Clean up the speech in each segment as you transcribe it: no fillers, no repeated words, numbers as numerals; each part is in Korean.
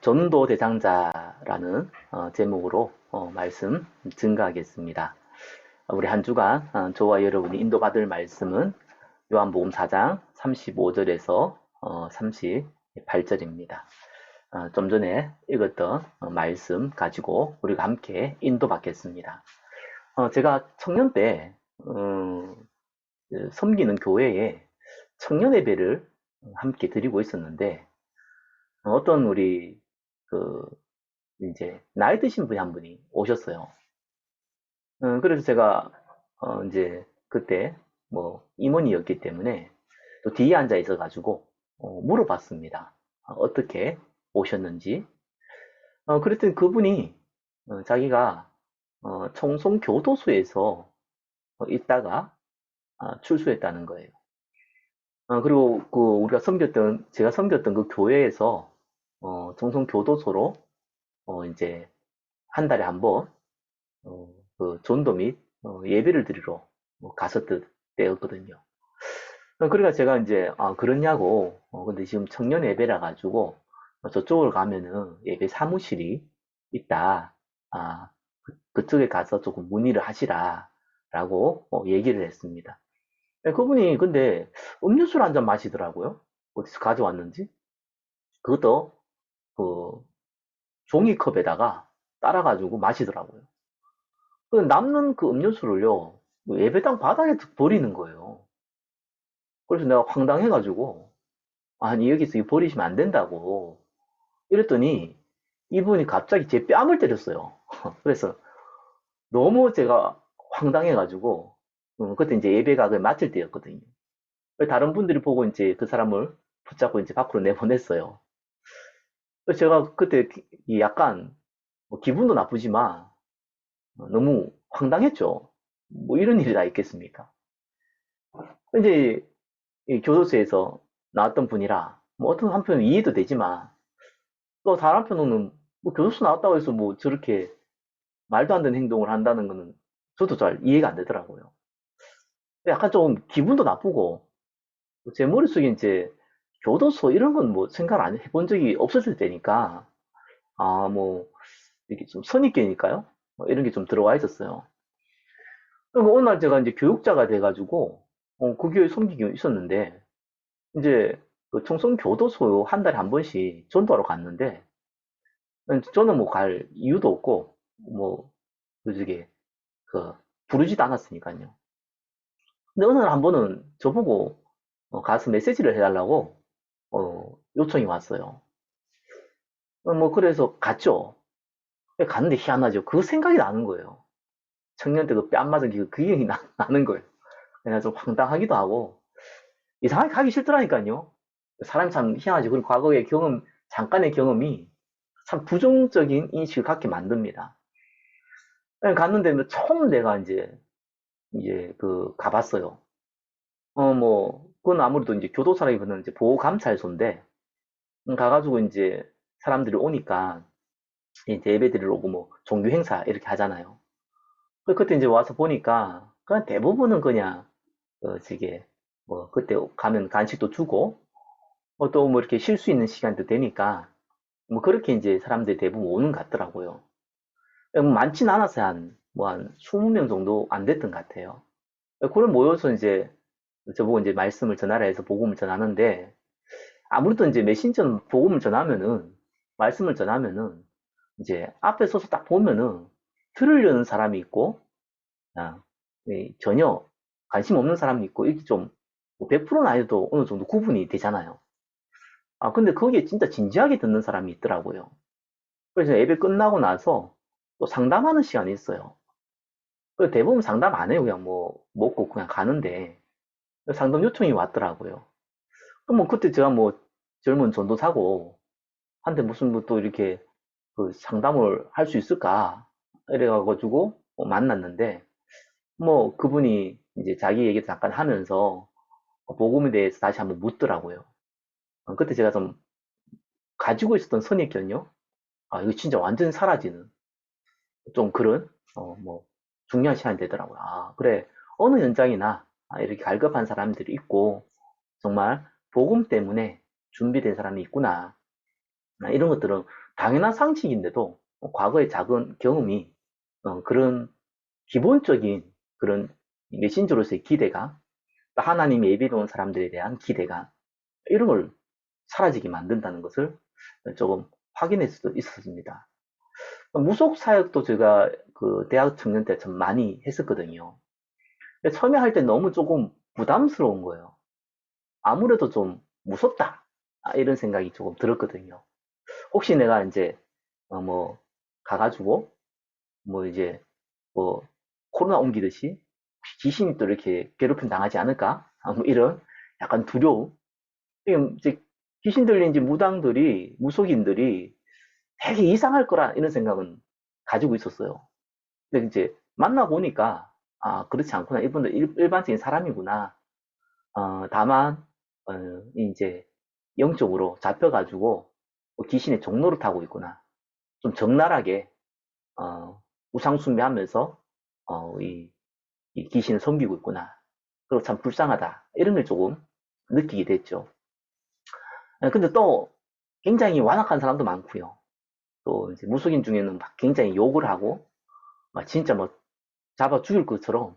전도 대장자라는 제목으로 말씀 증가하겠습니다. 우리 한 주간 저와 여러분이 인도받을 말씀은 요한복음 4장 35절에서 38절입니다. 좀 전에 읽었던 말씀 가지고 우리가 함께 인도받겠습니다. 제가 청년 때 섬기는 교회에 청년 예배를 함께 드리고 있었는데 어떤 우리 그 이제 나이 드신 분이 한 분이 오셨어요. 그래서 제가 이제 그때 뭐 임원이었기 때문에 또 뒤에 앉아 있어가지고 물어봤습니다. 어떻게 오셨는지. 그랬더니 그분이 자기가 청송교도소에서 있다가 출소했다는 거예요. 그리고 그 우리가 제가 섬겼던 그 교회에서 청송교도소로 이제 한 달에 한 번 그 전도 및 예배를 드리러 갔었던 때였거든요. 그러니까 제가 이제 그렇냐고 근데 지금 청년 예배라 가지고 저쪽을 가면은 예배 사무실이 있다. 그쪽에 가서 조금 문의를 하시라 라고 얘기를 했습니다. 그분이 근데 음료수를 한 잔 마시더라고요. 어디서 가져왔는지. 그것도 그 종이컵에다가 따라가지고 마시더라고요. 남는 그 음료수를요, 예배당 바닥에 버리는 거예요. 그래서 내가 황당해가지고, 아니, 여기서 이거 버리시면 안 된다고. 이랬더니, 이분이 갑자기 제 뺨을 때렸어요. 그래서 너무 제가 황당해가지고, 그때 이제 예배가 마칠 때였거든요. 다른 분들이 보고 이제 그 사람을 붙잡고 이제 밖으로 내보냈어요. 그래서 제가 그때 약간, 기분도 나쁘지만, 너무 황당했죠. 뭐 이런 일이 다 있겠습니까? 이제 이 교도소에서 나왔던 분이라 뭐 어떤 한편은 이해도 되지만 또 다른 한편으로는 뭐 교도소 나왔다고 해서 뭐 저렇게 말도 안 되는 행동을 한다는 거는 저도 잘 이해가 안 되더라고요. 약간 좀 기분도 나쁘고 제 머릿속에 이제 교도소 이런 건 뭐 생각 안 해본 적이 없었을 때니까 뭐 이렇게 좀 선입견일까요? 뭐 이런 게 좀 들어와 있었어요. 그리고 어느 날 제가 이제 교육자가 돼가지고 그 교회 섬기고 있었는데 이제 그 청송교도소 한 달에 한 번씩 전도하러 갔는데 저는 뭐 갈 이유도 없고 뭐 그저게 그 부르지도 않았으니까요. 근데 어느 날 한 번은 저보고 가서 메시지를 해달라고 요청이 왔어요. 뭐 그래서 갔죠. 갔는데 희한하죠. 그 생각이 나는 거예요. 청년 때 그 뺨 맞은 그 기억이 나는 거예요. 그냥 좀 황당하기도 하고 이상하게 가기 싫더라니까요. 사람이 참 희한하죠. 그리고 과거의 잠깐의 경험이 참 부정적인 인식을 갖게 만듭니다. 갔는데 뭐 처음 내가 이제 가봤어요. 그건 아무래도 이제 교도소라기보다는 이제 보호감찰소인데, 가가지고 이제 사람들이 오니까 이제 예배 드리러 오고 뭐 종교 행사 이렇게 하잖아요. 그때 이제 와서 보니까 그냥 대부분은 그냥, 저게, 뭐 그때 가면 간식도 주고, 또 뭐 이렇게 쉴 수 있는 시간도 되니까, 뭐 그렇게 이제 사람들이 대부분 오는 것 같더라고요. 많진 않았어요. 한 20명 정도 안 됐던 것 같아요. 그걸 모여서 이제 저보고 이제 말씀을 전하라 해서 복음을 전하는데 아무래도 이제 메신저는 복음을 전하면은 말씀을 전하면은 이제 앞에 서서 딱 보면은 들으려는 사람이 있고 전혀 관심 없는 사람이 있고 이렇게 좀 100%는 아니어도 어느 정도 구분이 되잖아요. 근데 거기에 진짜 진지하게 듣는 사람이 있더라고요. 그래서 예배 끝나고 나서 또 상담하는 시간이 있어요. 그래서 대부분 상담 안 해요. 그냥 뭐 먹고 그냥 가는데 상담 요청이 왔더라고요. 그럼 뭐 그때 제가 뭐 젊은 전도사고 한테 무슨 뭐 또 이렇게 그 상담을 할 수 있을까 이래가지고 만났는데 뭐 그분이 이제 자기 얘기 잠깐 하면서 복음에 대해서 다시 한번 묻더라고요. 그때 제가 좀 가지고 있었던 선입견요. 이거 진짜 완전 사라지는 좀 그런 뭐 중요한 시간이 되더라고요. 그래 어느 현장이나 이렇게 갈급한 사람들이 있고 정말 복음 때문에 준비된 사람이 있구나. 이런 것들은 당연한 상식인데도 과거의 작은 경험이 그런 기본적인 그런 메신저로서의 기대가, 하나님의 예비로 온 사람들에 대한 기대가 이런 걸 사라지게 만든다는 것을 조금 확인할 수도 있었습니다. 무속 사역도 제가 그 대학 청년 때 참 많이 했었거든요. 처음에 할 때 너무 조금 부담스러운 거예요. 아무래도 좀 무섭다. 이런 생각이 조금 들었거든요. 혹시 내가 이제 뭐 가가지고 뭐 이제 뭐 코로나 옮기듯이 귀신이 또 이렇게 괴롭힘 당하지 않을까? 뭐 이런 약간 두려움. 지금 이제 귀신 들린 이제 무당들이 무속인들이 되게 이상할 거라 이런 생각은 가지고 있었어요. 근데 이제 만나 보니까 그렇지 않구나. 이분들 일반적인 사람이구나. 다만 이제 영적으로 잡혀가지고 귀신의 종로를 타고 있구나. 좀 적나라하게 우상숭배하면서 이, 이 귀신을 섬기고 있구나. 그리고 참 불쌍하다. 이런 걸 조금 느끼게 됐죠. 근데 또 굉장히 완악한 사람도 많고요. 또 이제 무속인 중에는 막 굉장히 욕을 하고 막 진짜 뭐 잡아 죽일 것처럼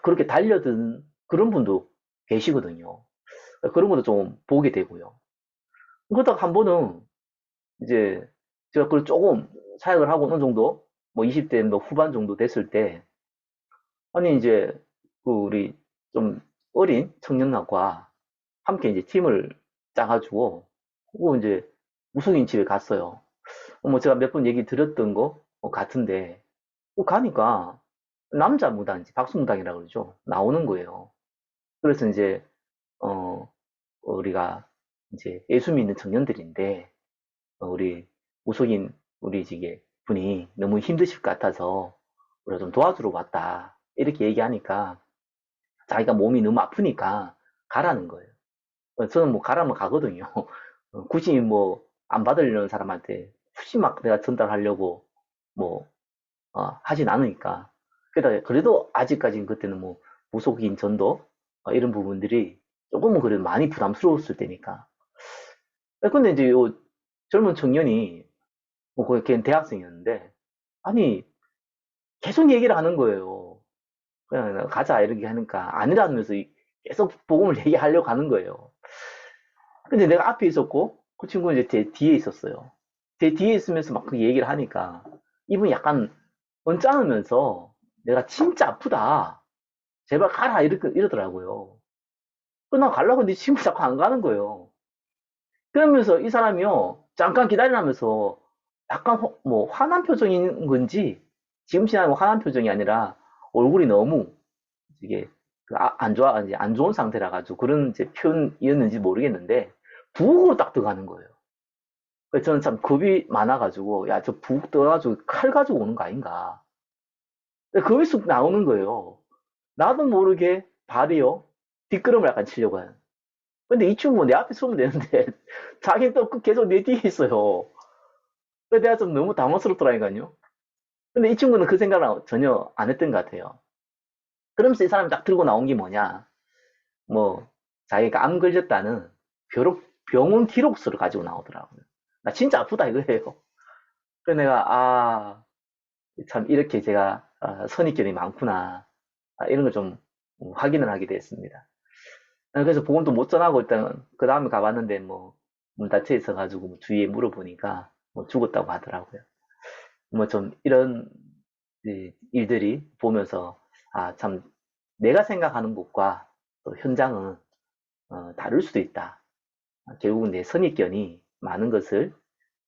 그렇게 달려든 그런 분도 계시거든요. 그런 것도 좀 보게 되고요. 그러다가 한 번은 이제 제가 그걸 조금 사역을 하고 어느 정도 뭐 20대 뭐 후반 정도 됐을 때 아니 이제 그 우리 좀 어린 청년학과 함께 이제 팀을 짜가지고 그 이제 무속인 집에 갔어요. 뭐 제가 몇 번 얘기 드렸던 거 같은데 가니까 남자 무당, 박수 무당이라고 그러죠. 나오는 거예요. 그래서 이제 우리가 이제 예수 믿는 청년들인데 우리 무속인 우리 지게 분이 너무 힘드실 것 같아서 우리가 좀 도와주러 왔다 이렇게 얘기하니까 자기가 몸이 너무 아프니까 가라는 거예요. 저는 뭐 가라면 가거든요. 굳이 뭐 안 받으려는 사람한테 굳이 막 내가 전달하려고 뭐 하진 않으니까. 게다가 그래도 아직까지는 그때는 뭐 무속인 전도 이런 부분들이 조금은 그래도 많이 부담스러웠을 때니까. 근데 이제 요 젊은 청년이 뭐 거기 걔는 대학생이었는데 아니 계속 얘기를 하는 거예요. 그냥 가자 이렇게 하니까 아니라면서 계속 복음을 얘기하려고 하는 거예요. 근데 내가 앞에 있었고 그 친구는 이제 제 뒤에 있었어요. 제 뒤에 있으면서 막 그 얘기를 하니까 이분이 약간 언짢으면서 내가 진짜 아프다. 제발 가라 이렇게 이러더라고요. 그나 가려고 했는데 친구 자꾸 안 가는 거예요. 그러면서 이 사람이요 잠깐 기다리라면서 약간 뭐 화난 표정인 건지 지금 시나면 화난 표정이 아니라 얼굴이 너무 이게 안 좋은 상태라 가지고 그런 이제 표현이었는지 모르겠는데 북으로 딱 들어가는 거예요. 그래서 저는 참 겁이 많아가지고 야 저 북 떠가지고 칼 가지고 오는 거 아닌가. 겁이 쑥 나오는 거예요. 나도 모르게 발이요 뒷걸음을 약간 치려고 해요. 근데 이 친구는 내 앞에 서면 되는데 자기는 또 계속 내 뒤에 있어요. 그래서 내가 좀 너무 당황스럽더라니까요. 근데 이 친구는 그 생각을 전혀 안 했던 것 같아요. 그러면서 이 사람이 딱 들고 나온 게 뭐냐. 뭐 자기가 암 걸렸다는 병원 기록서를 가지고 나오더라고요. 나 진짜 아프다 이거예요. 그래서 내가 참 이렇게 제가 선입견이 많구나 이런 걸 좀 확인을 하게 됐습니다. 그래서 보험도 못 전하고 일단 그 다음에 가봤는데 뭐 문 닫혀 있어가지고 뭐 주위에 물어보니까 뭐 죽었다고 하더라고요. 뭐 좀 이런 일들이 보면서 참 내가 생각하는 것과 또 현장은 다를 수도 있다. 결국은 내 선입견이 많은 것을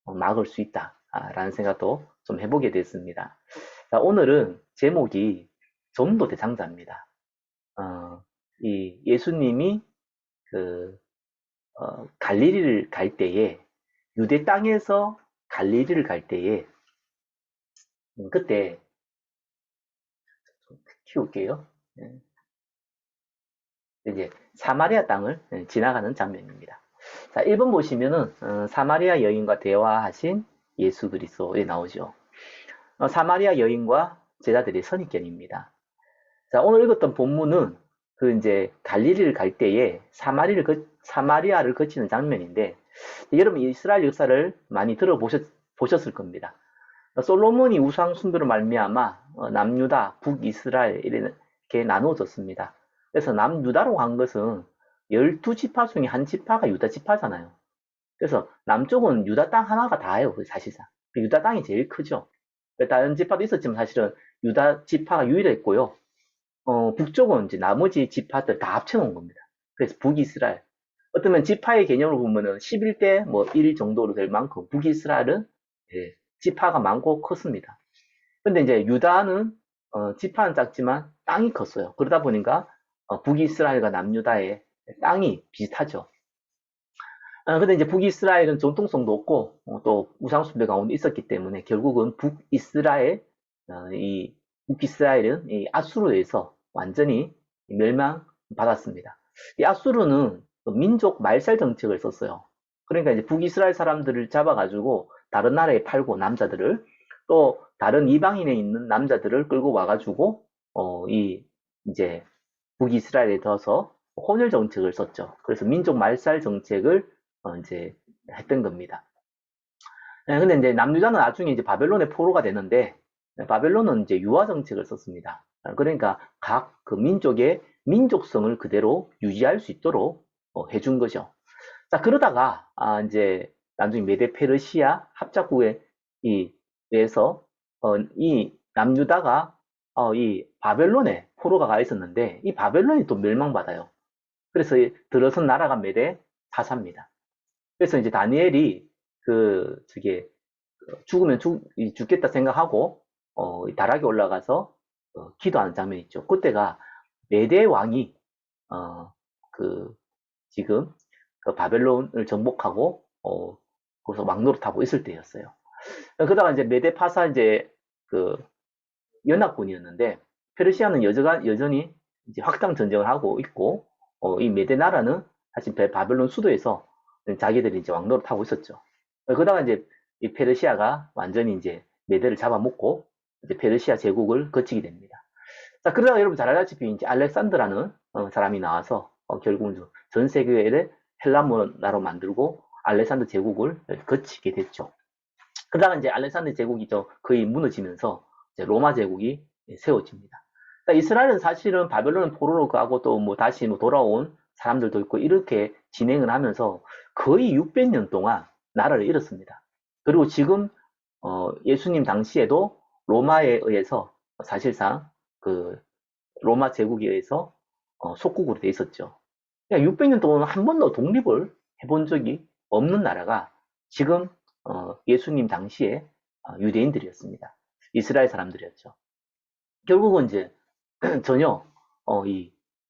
막을 수 있다라는 생각도 좀 해보게 됐습니다. 자, 오늘은 제목이 전도 대상자입니다. 이 예수님이 그 갈릴리를 갈 때에 유대 땅에서 갈릴리를 갈 때에 그때 좀 키울게요. 예, 이제 사마리아 땅을 지나가는 장면입니다. 자, 1번 보시면은 사마리아 여인과 대화하신 예수 그리스도에 나오죠. 사마리아 여인과 제자들의 선입견입니다. 자, 오늘 읽었던 본문은 그 이제 갈릴리를 갈 때에 사마리아를 거치는 장면인데 여러분 이스라엘 역사를 많이 들어보셨 보셨을 겁니다. 솔로몬이 우상 숭배로 말미암아 남유다, 북이스라엘 이렇게 나누어졌습니다. 그래서 남유다로 간 것은 12지파 중에 한 지파가 유다 지파잖아요. 그래서 남쪽은 유다 땅 하나가 다예요, 사실상. 유다 땅이 제일 크죠. 다른 지파도 있었지만 사실은 유다 지파가 유일했고요. 북쪽은 이제 나머지 지파들 다 합쳐놓은 겁니다. 그래서 북이스라엘. 어쩌면 지파의 개념으로 보면은 11대 뭐 1 정도로 될 만큼 북이스라엘은 예, 지파가 많고 컸습니다. 근데 이제 유다는 지파는 작지만 땅이 컸어요. 그러다 보니까 북이스라엘과 남유다의 땅이 비슷하죠. 근데 이제 북이스라엘은 전통성도 없고 또 우상숭배 가운데 있었기 때문에 결국은 북이스라엘 이 북이스라엘은 이 아수르에서 완전히 멸망받았습니다. 이 아수르는 민족 말살 정책을 썼어요. 그러니까 이제 북이스라엘 사람들을 잡아가지고 다른 나라에 팔고 남자들을 또 다른 이방인에 있는 남자들을 끌고 와가지고 이 이제 북이스라엘에 들어서 혼혈 정책을 썼죠. 그래서 민족 말살 정책을 이제 했던 겁니다. 네, 근데 이제 남유다는 나중에 이제 바벨론의 포로가 되는데 바벨론은 이제 유화 정책을 썼습니다. 그러니까 각 그 민족의 민족성을 그대로 유지할 수 있도록 해준 거죠. 자, 그러다가 이제 나중에 메데 페르시아 합작국에 의해서 이 남유다가 이 바벨론에 포로가 가 있었는데 이 바벨론이 또 멸망받아요. 그래서 들어선 나라가 메데 사사입니다. 그래서 이제 다니엘이 저게 죽으면 죽겠다 생각하고 다락에 올라가서 기도하는 장면이 있죠. 그때가 메대 왕이 그 지금 그 바벨론을 정복하고 거기서 왕노릇하고 있을 때였어요. 그러다가 이제 메대 파사 이제 그 연합군이었는데 페르시아는 여전히 이제 확장 전쟁을 하고 있고 이 메대 나라는 사실 바벨론 수도에서 자기들이 이제 왕노릇하고 있었죠. 그러다가 이제 이 페르시아가 완전히 이제 메대를 잡아먹고 이제 페르시아 제국을 거치게 됩니다. 자, 그러다가 여러분 잘 알다시피 이제 알렉산드라는 사람이 나와서 결국은 전 세계를 헬라 문화로 만들고 알렉산드 제국을 거치게 됐죠. 그러다가 이제 알렉산드 제국이 거의 무너지면서 이제 로마 제국이 세워집니다. 그러니까 이스라엘은 사실은 바벨론 포로로 가고 또 뭐 다시 뭐 돌아온 사람들도 있고 이렇게 진행을 하면서 거의 600년 동안 나라를 잃었습니다. 그리고 지금 예수님 당시에도 로마에 의해서 사실상 그 로마 제국에 의해서 속국으로 돼 있었죠. 그러니까 600년 동안 한 번도 독립을 해본 적이 없는 나라가 지금 예수님 당시에 유대인들이었습니다. 이스라엘 사람들이었죠. 결국은 이제 전혀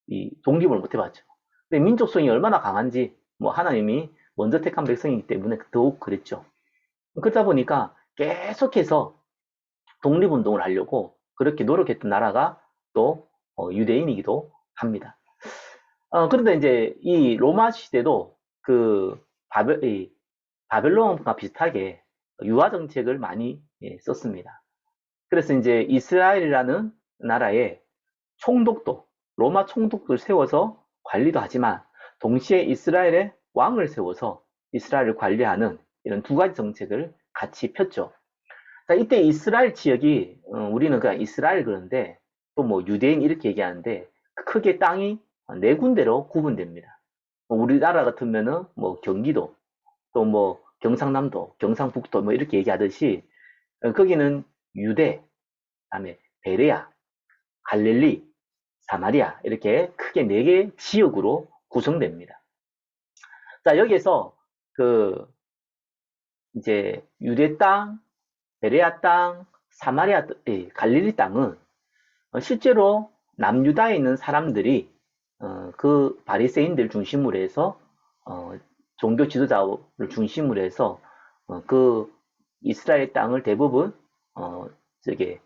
이 독립을 못 해봤죠. 근데 민족성이 얼마나 강한지 뭐 하나님이 먼저 택한 백성이기 때문에 더욱 그랬죠. 그러다 보니까 계속해서 독립운동을 하려고 그렇게 노력했던 나라가 또 유대인이기도 합니다. 그런데 이제 이 로마 시대도 그 바벨론과 비슷하게 유화 정책을 많이 썼습니다. 그래서 이제 이스라엘이라는 나라에 총독도, 로마 총독을 세워서 관리도 하지만 동시에 이스라엘의 왕을 세워서 이스라엘을 관리하는 이런 두 가지 정책을 같이 폈죠. 자, 이때 이스라엘 지역이 우리는 그냥 이스라엘 그런데 또 뭐 유대인 이렇게 얘기하는데 크게 땅이 네 군데로 구분됩니다. 우리나라 같으면은 뭐 경기도 또 뭐 경상남도, 경상북도 뭐 이렇게 얘기하듯이 거기는 유대, 그다음에 베레아, 갈릴리, 사마리아 이렇게 크게 네 개 지역으로 구성됩니다. 자, 여기에서 그 이제 유대 땅, 베레아 땅, 사마리아, 갈릴리 땅은 실제로 남유다에 있는 사람들이 그 바리새인들 중심으로 해서 종교 지도자를 중심으로 해서 그 이스라엘 땅을 대부분 저게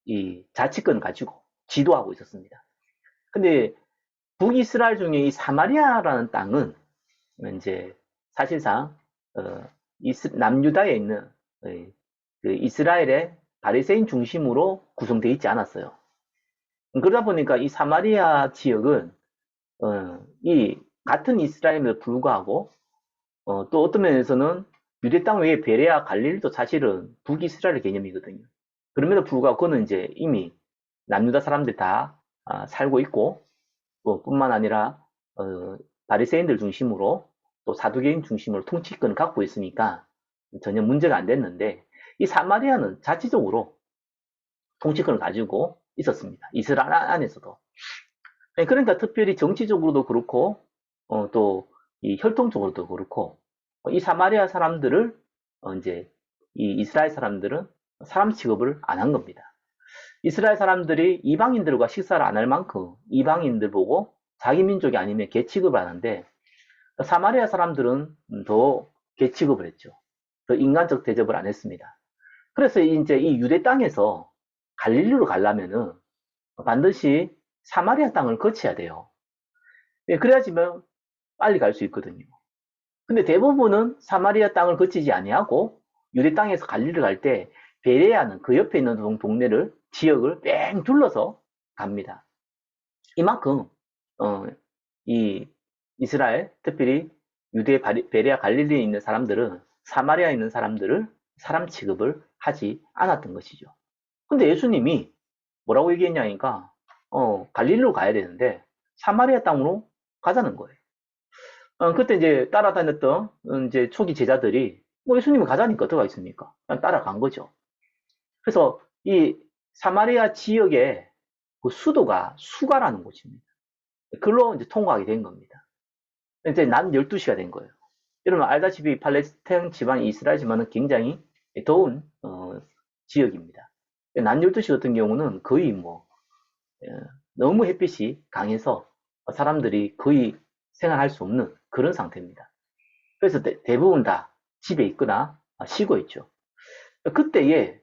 이 자치권 가지고 지도하고 있었습니다. 근데 북이스라엘 중에 이 사마리아라는 땅은 이제 사실상 남유다에 있는 그 이스라엘의 바리새인 중심으로 구성되어 있지 않았어요. 그러다 보니까 이 사마리아 지역은 이 같은 이스라엘에도 불구하고 또 어떤 면에서는 유대 땅 외에 베레아, 갈릴리도 사실은 북이스라엘 개념이거든요. 그럼에도 불구하고 그는 이제 이미 남유다 사람들 다 살고 있고, 또 뿐만 아니라 바리새인들 중심으로 또 사두개인 중심으로 통치권을 갖고 있으니까 전혀 문제가 안 됐는데, 이 사마리아는 자체적으로 통치권을 가지고 있었습니다. 이스라엘 안에서도. 그러니까 특별히 정치적으로도 그렇고 또 이 혈통적으로도 그렇고 이 사마리아 사람들을 이제 이 이스라엘 사람들은 사람 취급을 안 한 겁니다. 이스라엘 사람들이 이방인들과 식사를 안 할 만큼 이방인들 보고 자기 민족이 아니면 개 취급을 하는데, 사마리아 사람들은 더 개 취급을 했죠. 더 인간적 대접을 안 했습니다. 그래서 이제 이 유대 땅에서 갈릴리로 가려면은 반드시 사마리아 땅을 거쳐야 돼요. 그래야지만 빨리 갈 수 있거든요. 근데 대부분은 사마리아 땅을 거치지 아니하고 유대 땅에서 갈릴리를 갈 때 베레아는 그 옆에 있는 동네를 지역을 뺑 둘러서 갑니다. 이만큼 이 이스라엘, 특별히 유대 베레아 갈릴리에 있는 사람들은 사마리아에 있는 사람들을 사람 취급을 하지 않았던 것이죠. 근데 예수님이 뭐라고 얘기했냐니까 갈릴리로 가야 되는데 사마리아 땅으로 가자는 거예요. 그때 이제 따라다녔던 이제 초기 제자들이 뭐 예수님이 가자니까 어떡하 있습니까? 그냥 따라간 거죠. 그래서 이 사마리아 지역의 그 수도가 수가라는 곳입니다. 그걸로 이제 통과하게 된 겁니다. 이제 낮 12시가 된 거예요. 여러분 알다시피 팔레스타인 지방 이스라엘 지방은 굉장히 더운 지역입니다. 낮 12시 같은 경우는 거의 뭐 너무 햇빛이 강해서 사람들이 거의 생활할 수 없는 그런 상태입니다. 그래서 대부분 다 집에 있거나 쉬고 있죠. 그때에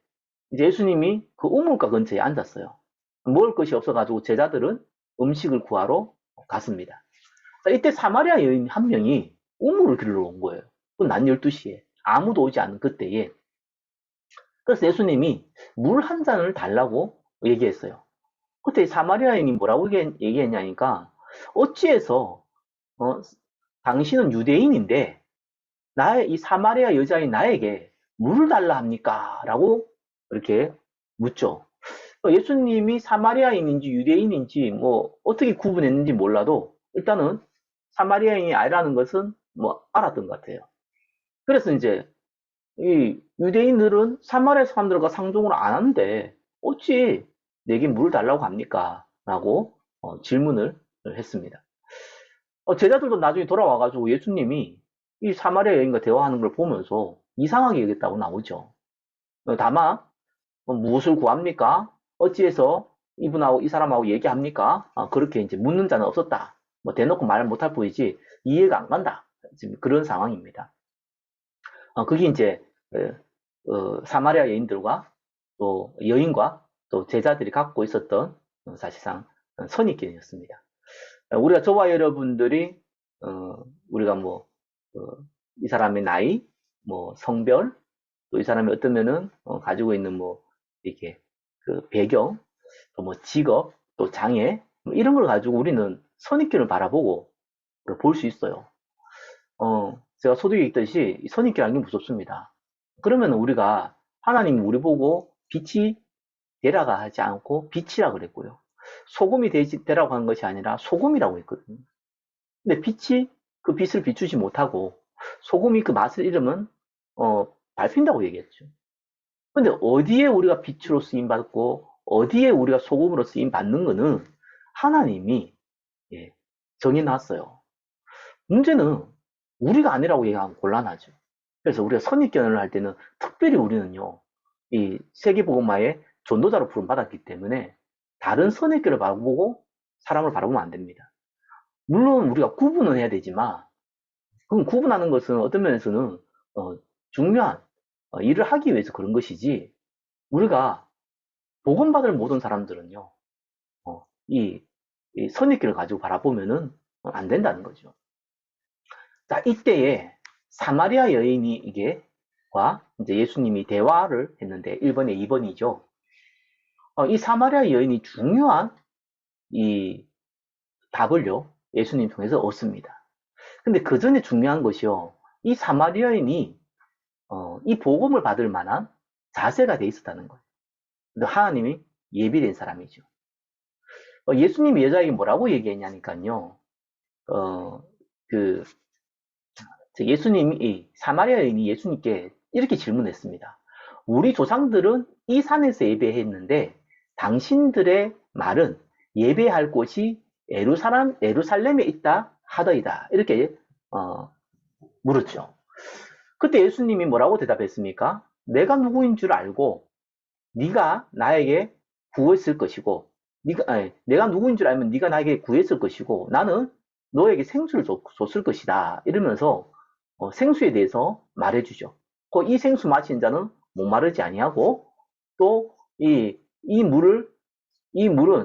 이제 예수님이 그 우물가 근처에 앉았어요. 먹을 것이 없어가지고 제자들은 음식을 구하러 갔습니다. 이때 사마리아 여인 한 명이 우물을 길러 온 거예요. 낮 12시에. 아무도 오지 않은 그때에. 그래서 예수님이 물 한 잔을 달라고 얘기했어요. 그때 사마리아인이 뭐라고 얘기했냐니까, 어찌해서 당신은 유대인인데 나의 이 사마리아 여자인 나에게 물을 달라 합니까? 라고 이렇게 묻죠. 예수님이 사마리아인인지 유대인인지 뭐 어떻게 구분했는지 몰라도 일단은 사마리아인이 아니라는 것은 뭐 알았던 것 같아요. 그래서 이제 이 유대인들은 사마리아 사람들과 상종을 안 하는데 어찌 내게 물을 달라고 합니까? 라고 질문을 했습니다. 제자들도 나중에 돌아와가지고 예수님이 이 사마리아 여인과 대화하는 걸 보면서 이상하게 여겼다고 나오죠. 다만 무엇을 구합니까? 어찌해서 이분하고 이 사람하고 얘기합니까? 그렇게 이제 묻는 자는 없었다. 뭐 대놓고 말 못할 뿐이지 이해가 안 간다. 지금 그런 상황입니다. 그게 이제 사마리아 여인들과 또 여인과 또 제자들이 갖고 있었던 사실상 선입견이었습니다. 우리가 저와 여러분들이 우리가 뭐 이 사람의 나이, 뭐 성별, 또 이 사람이 어떠면은 가지고 있는 뭐 이렇게 그 배경, 또 뭐 직업, 또 장애 뭐 이런 걸 가지고 우리는 선입견을 바라보고 볼 수 있어요. 제가 소득에 있듯이 선입견이라는 게 무섭습니다. 그러면 우리가 하나님이 우리 보고 빛이 되라가 하지 않고 빛이라 그랬고요. 소금이 되라고 한 것이 아니라 소금이라고 했거든요. 근데 빛이 그 빛을 비추지 못하고 소금이 그 맛을 잃으면 밟힌다고 얘기했죠. 근데 어디에 우리가 빛으로 쓰임 받고 어디에 우리가 소금으로 쓰임 받는 거는 하나님이 정해놨어요. 문제는 우리가 아니라고 얘기하면 곤란하죠. 그래서 우리가 선입견을 할 때는 특별히 우리는요, 이 세계복음화의 전도자로 부름받았기 때문에 다른 선입견을 바라보고 사람을 바라보면 안 됩니다. 물론 우리가 구분은 해야 되지만, 그럼 구분하는 것은 어떤 면에서는 중요한 일을 하기 위해서 그런 것이지, 우리가 복음받을 모든 사람들은요, 이 선입견을 가지고 바라보면은 안 된다는 거죠. 자, 이때에 사마리아 여인이 과 이제 예수님이 대화를 했는데 1번에 2번이죠. 이 사마리아 여인이 중요한 이 답을요, 예수님 통해서 얻습니다. 근데 그 전에 중요한 것이요, 이 사마리아인이 이 복음을 받을 만한 자세가 돼 있었다는 거예요. 근데 하나님이 예비된 사람이죠. 예수님이 여자에게 뭐라고 얘기했냐니까요. 그 예수님이 사마리아 여인이 예수님께 이렇게 질문했습니다. 우리 조상들은 이 산에서 예배했는데 당신들의 말은 예배할 곳이 에루살렘에 있다 하더이다. 이렇게 물었죠. 그때 예수님이 뭐라고 대답했습니까? 내가 누구인 줄 알고 네가 나에게 구했을 것이고 내가 누구인 줄 알면 네가 나에게 구했을 것이고 나는 너에게 생수를 줬을 것이다. 이러면서 생수에 대해서 말해주죠. 이 생수 마신 자는 목마르지 아니하고 또 이 물은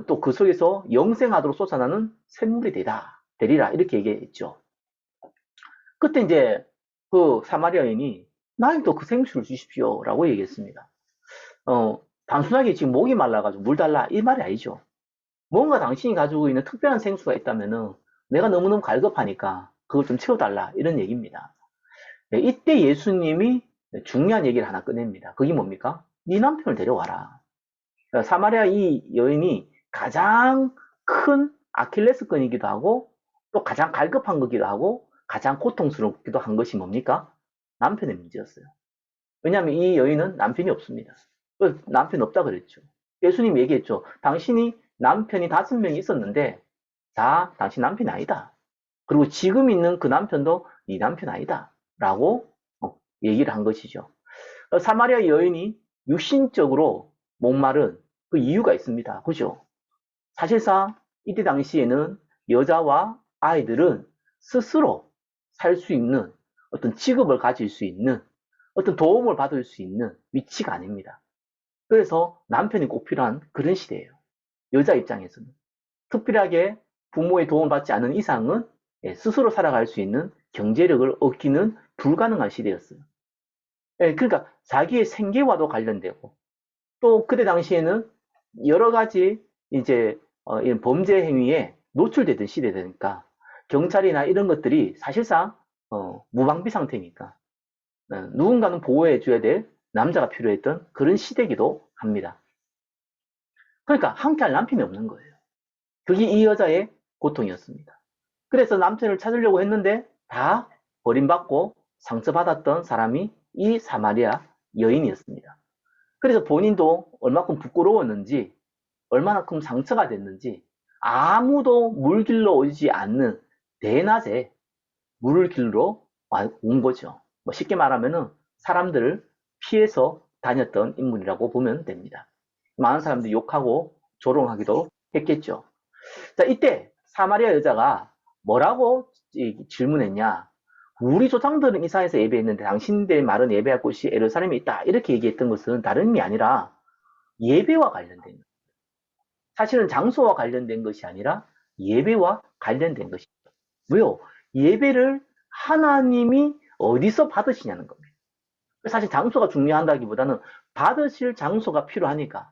또 그 속에서 영생하도록 솟아나는 샘물이 되리라 이렇게 얘기했죠. 그때 이제 그 사마리아인이 나에게도 그 생수를 주십시오라고 얘기했습니다. 단순하게 지금 목이 말라가지고 물 달라 이 말이 아니죠. 뭔가 당신이 가지고 있는 특별한 생수가 있다면은 내가 너무너무 갈급하니까 그걸 좀 채워달라 이런 얘기입니다. 네, 이때 예수님이 중요한 얘기를 하나 꺼냅니다. 그게 뭡니까? 네 남편을 데려와라. 사마리아 이 여인이 가장 큰 아킬레스건이기도 하고 또 가장 갈급한 거기도 하고 가장 고통스럽기도 한 것이 뭡니까? 남편의 문제였어요. 왜냐하면 이 여인은 남편이 없습니다. 남편 없다 그랬죠. 예수님이 얘기했죠. 당신이 남편이 5명이 있었는데 다 당신 남편이 아니다. 그리고 지금 있는 그 남편도 네 남편 아니다. 라고 얘기를 한 것이죠. 사마리아 여인이 육신적으로 목마른 그 이유가 있습니다. 그죠? 사실상 이때 당시에는 여자와 아이들은 스스로 살 수 있는 어떤 직업을 가질 수 있는 어떤 도움을 받을 수 있는 위치가 아닙니다. 그래서 남편이 꼭 필요한 그런 시대예요. 여자 입장에서는. 특별하게 부모의 도움을 받지 않은 이상은 스스로 살아갈 수 있는 경제력을 얻기는 불가능한 시대였어요. 그러니까 자기의 생계와도 관련되고 또 그때 당시에는 여러 가지 이제 이런 범죄 행위에 노출되던 시대니까 경찰이나 이런 것들이 사실상 무방비 상태니까 누군가는 보호해 줘야 될 남자가 필요했던 그런 시대이기도 합니다. 그러니까 함께할 남편이 없는 거예요. 그게 이 여자의 고통이었습니다. 그래서 남편을 찾으려고 했는데 다 버림받고 상처받았던 사람이 이 사마리아 여인이었습니다. 그래서 본인도 얼마큼 부끄러웠는지 얼마나 큰 상처가 됐는지 아무도 물 길러 오지 않는 대낮에 물을 길러 온 거죠. 쉽게 말하면 사람들을 피해서 다녔던 인물이라고 보면 됩니다. 많은 사람들이 욕하고 조롱하기도 했겠죠. 자, 이때 사마리아 여자가 뭐라고 질문했냐? 우리 조상들은 이 산에서 예배했는데 당신들의 말은 예배할 곳이 예루살렘에 있다. 이렇게 얘기했던 것은 다른 의미 아니라 예배와 관련된 거예요. 사실은 장소와 관련된 것이 아니라 예배와 관련된 것이죠. 왜요? 예배를 하나님이 어디서 받으시냐는 겁니다. 사실 장소가 중요한다기보다는 받으실 장소가 필요하니까.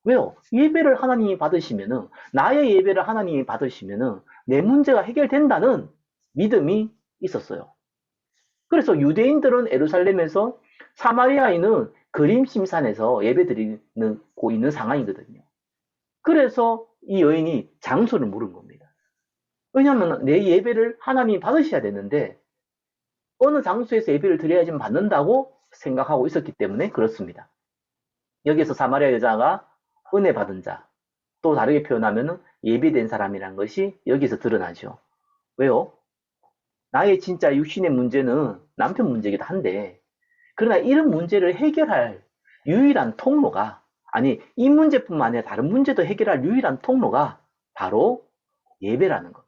왜요? 예배를 하나님이 받으시면은, 나의 예배를 하나님이 받으시면은, 내 문제가 해결된다는 믿음이 있었어요. 그래서 유대인들은 예루살렘에서 사마리아인은 그림심산에서 예배드리고 있는 상황이거든요. 그래서 이 여인이 장소를 물은 겁니다. 왜냐하면 내 예배를 하나님이 받으셔야 되는데 어느 장소에서 예배를 드려야지 받는다고 생각하고 있었기 때문에 그렇습니다. 여기에서 사마리아 여자가 은혜 받은 자, 또 다르게 표현하면 예비된 사람이란 것이 여기서 드러나죠. 왜요? 나의 진짜 육신의 문제는 남편 문제이기도 한데 그러나 이런 문제를 해결할 유일한 통로가 아니 이 문제뿐만 아니라 다른 문제도 해결할 유일한 통로가 바로 예배라는 겁니다.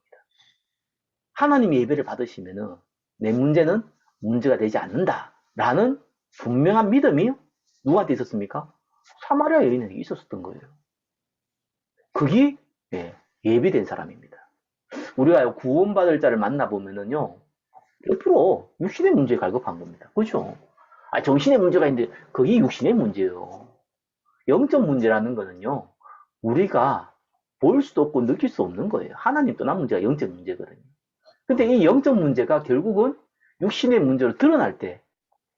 하나님의 예배를 받으시면은 내 문제는 문제가 되지 않는다라는 분명한 믿음이 누구한테 있었습니까? 사마리아 여인에게 있었던 거예요. 그게 예비된 사람입니다. 우리가 구원받을 자를 만나보면은요, 100% 육신의 문제에 갈급한 겁니다. 그렇죠? 정신의 문제가 있는데 그게 육신의 문제예요. 영적 문제라는 거는요, 우리가 볼 수도 없고 느낄 수 없는 거예요. 하나님 떠난 문제가 영적 문제거든요. 근데 이 영적 문제가 결국은 육신의 문제로 드러날 때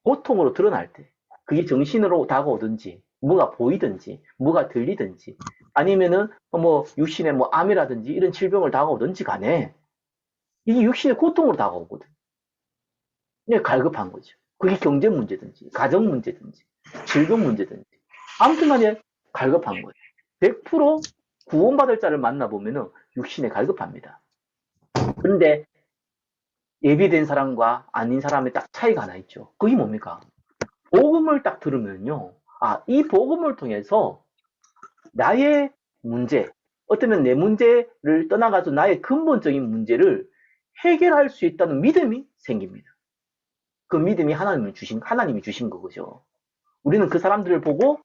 고통으로 드러날 때, 그게 정신으로 다가오든지, 뭐가 보이든지, 뭐가 들리든지, 아니면은 뭐 육신의 뭐 암이라든지 이런 질병을 다가오든지 간에 이게 육신의 고통으로 다가오거든. 그냥 갈급한 거죠. 그게 경제 문제든지, 가정 문제든지, 질병 문제든지. 아무튼 간에 갈급한 거예요. 100% 구원받을 자를 만나보면은 육신에 갈급합니다. 그런데 예비된 사람과 아닌 사람의 딱 차이가 하나 있죠. 그게 뭡니까? 복음을 딱 들으면요. 아, 이 복음을 통해서 나의 문제, 어쩌면 내 문제를 떠나가서 나의 근본적인 문제를 해결할 수 있다는 믿음이 생깁니다. 그 믿음이 하나님이 주신 거죠. 우리는 그 사람들을 보고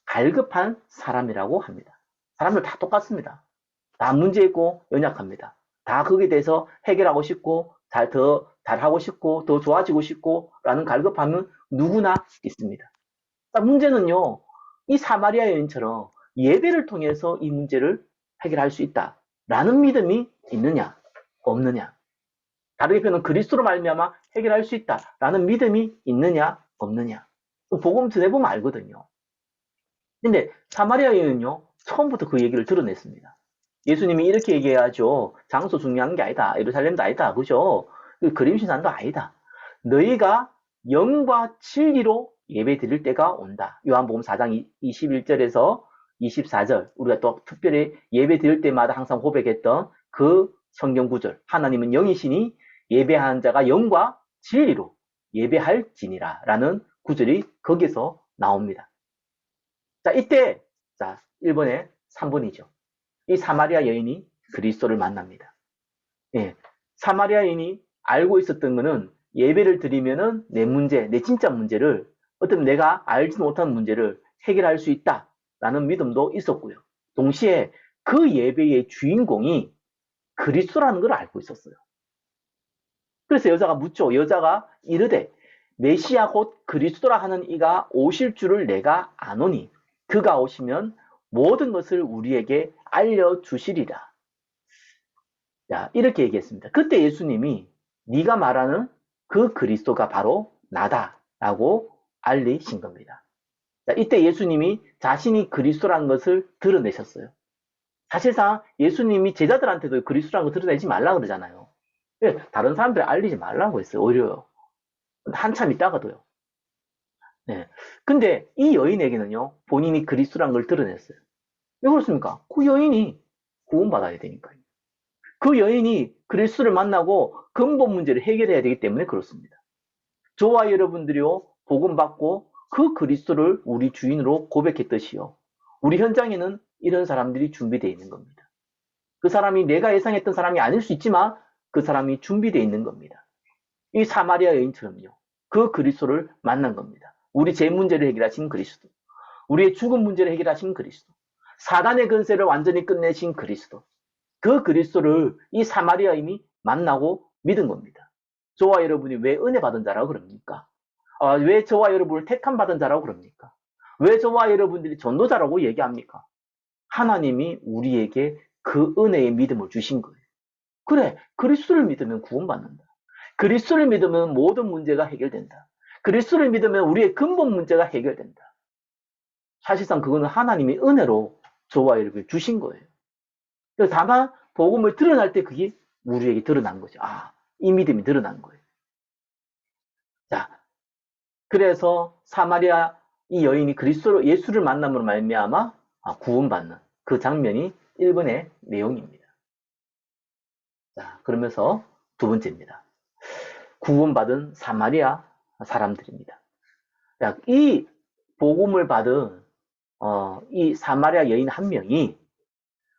갈급한 사람이라고 합니다. 사람들 다 똑같습니다. 다 문제 있고 연약합니다. 다 거기에 대해서 해결하고 싶고 더 잘하고 싶고 더 좋아지고 싶고 라는 갈급함은 누구나 있습니다. 문제는요. 이 사마리아 여인처럼 예배를 통해서 이 문제를 해결할 수 있다라는 믿음이 있느냐 없느냐. 다르게 표현은 그리스도로 말미암아 해결할 수 있다라는 믿음이 있느냐 없느냐. 복음 전해보면 알거든요. 근데 사마리아 여인은요. 처음부터 그 얘기를 드러냈습니다. 예수님이 이렇게 얘기해야죠. 장소 중요한 게 아니다. 예루살렘도 아니다. 그죠? 그림신산도 아니다. 너희가 영과 진리로 예배 드릴 때가 온다. 요한복음 4장 21절에서 24절. 우리가 또 특별히 예배 드릴 때마다 항상 고백했던 그 성경 구절. 하나님은 영이시니 예배하는 자가 영과 진리로 예배할지니라 라는 구절이 거기서 나옵니다. 자, 이때, 자, 1번에 3번이죠. 이 사마리아 여인이 그리스도를 만납니다. 예, 사마리아 여인이 알고 있었던 것은 예배를 드리면은 내 문제, 내 진짜 문제를 어떤 내가 알지 못한 문제를 해결할 수 있다라는 믿음도 있었고요. 동시에 그 예배의 주인공이 그리스도라는 걸 알고 있었어요. 그래서 여자가 묻죠. 여자가 이르되 메시아 곧 그리스도라 하는 이가 오실 줄을 내가 아노니 그가 오시면 모든 것을 우리에게 알려주시리라. 자, 이렇게 얘기했습니다. 그때 예수님이 네가 말하는 그 그리스도가 바로 나다라고 알리신 겁니다. 자, 이때 예수님이 자신이 그리스도라는 것을 드러내셨어요. 사실상 예수님이 제자들한테도 그리스도라는 걸 드러내지 말라 그러잖아요. 다른 사람들이 알리지 말라고 했어요. 오히려 한참 있다가도요. 네. 근데 이 여인에게는요, 본인이 그리스도라는 걸 드러냈어요. 왜 그렇습니까? 그 여인이 구원받아야 되니까요. 그 여인이 그리스도를 만나고 근본 문제를 해결해야 되기 때문에 그렇습니다. 저와 여러분들이요, 복음 받고 그 그리스도를 우리 주인으로 고백했듯이요. 우리 현장에는 이런 사람들이 준비되어 있는 겁니다. 그 사람이 내가 예상했던 사람이 아닐 수 있지만 그 사람이 준비되어 있는 겁니다. 이 사마리아 여인처럼요. 그 그리스도를 만난 겁니다. 우리 제 문제를 해결하신 그리스도. 우리의 죽은 문제를 해결하신 그리스도. 사단의 근세를 완전히 끝내신 그리스도. 그 그리스도를 이 사마리아인이 만나고 믿은 겁니다. 저와 여러분이 왜 은혜 받은 자라고 그럽니까? 왜 저와 여러분을 택함 받은 자라고 그럽니까? 왜 저와 여러분들이 전도자라고 얘기합니까? 하나님이 우리에게 그 은혜의 믿음을 주신 거예요. 그래, 그리스도를 믿으면 구원받는다. 그리스도를 믿으면 모든 문제가 해결된다. 그리스도를 믿으면 우리의 근본 문제가 해결된다. 사실상 그거는 하나님의 은혜로 저와 여러분이 주신 거예요. 그래서 다만 복음을 드러날 때 그게 우리에게 드러난 거죠. 아, 이 믿음이 드러난 거예요. 자, 그래서 사마리아 이 여인이 그리스도 예수를 만남으로 말미암아 구원받는 그 장면이 1번의 내용입니다. 자, 그러면서 두 번째입니다. 구원받은 사마리아 사람들입니다. 자, 이 복음을 받은 이 사마리아 여인 한 명이